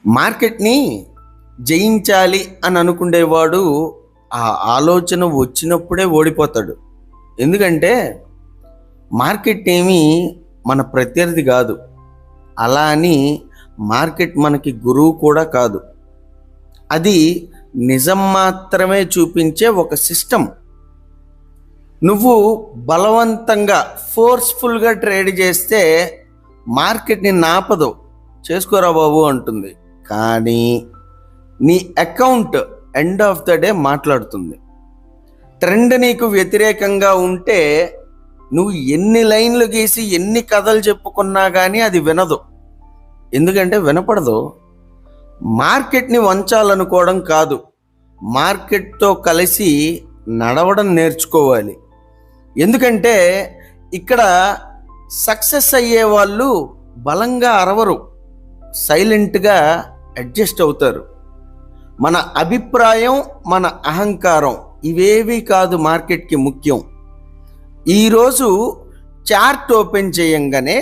మార్కెట్ని జయించాలి అని అనుకునేవాడు ఆ ఆలోచన వచ్చినప్పుడే ఓడిపోతాడు. ఎందుకంటే మార్కెట్ ఏమీ మన ప్రత్యర్థి కాదు, అలా అని మార్కెట్ మనకి గురువు కూడా కాదు. అది నిజం మాత్రమే చూపించే ఒక సిస్టమ్. నువ్వు బలవంతంగా ఫోర్స్ఫుల్గా ట్రేడ్ చేస్తే మార్కెట్ని నాపదు, చేసుకోరా బాబు అంటుంది. కానీ నీ account end of the day మాట్లాడుతుంది. ట్రెండ్ నీకు వ్యతిరేకంగా ఉంటే నువ్వు ఎన్ని లైన్లు గీసి ఎన్ని కథలు చెప్పుకున్నా కానీ అది వినదు. ఎందుకంటే వినపడదు. మార్కెట్ని వంచాలనుకోవడం కాదు, మార్కెట్తో కలిసి నడవడం నేర్చుకోవాలి. ఎందుకంటే ఇక్కడ సక్సెస్ అయ్యే వాళ్ళు బలంగా అరవరు, సైలెంట్గా అడ్జస్ట్ అవుతారు. మన అభిప్రాయం, మన అహంకారం ఇవేవి కాదు మార్కెట్కి ముఖ్యం. ఈరోజు చార్ట్ ఓపెన్ చేయంగానే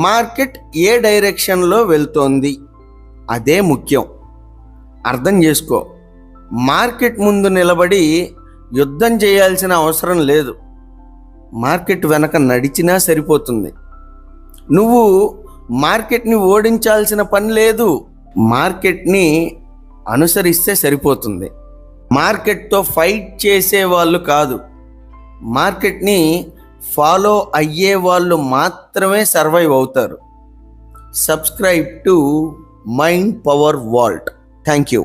మార్కెట్ ఏ డైరెక్షన్లో వెళ్తోంది అదే ముఖ్యం. అర్థం చేసుకో. మార్కెట్ ముందు నిలబడి యుద్ధం చేయాల్సిన అవసరం లేదు, మార్కెట్ వెనక నడిచినా సరిపోతుంది. నువ్వు మార్కెట్ని ఓడించాల్సిన పని లేదు, మార్కెట్ని అనుసరిస్తే సరిపోతుంది. మార్కెట్తో ఫైట్ చేసే వాళ్ళు కాదు, మార్కెట్ని ఫాలో అయ్యే వాళ్ళు మాత్రమే సర్వైవ్ అవుతారు. Subscribe to mind power vault. Thank you.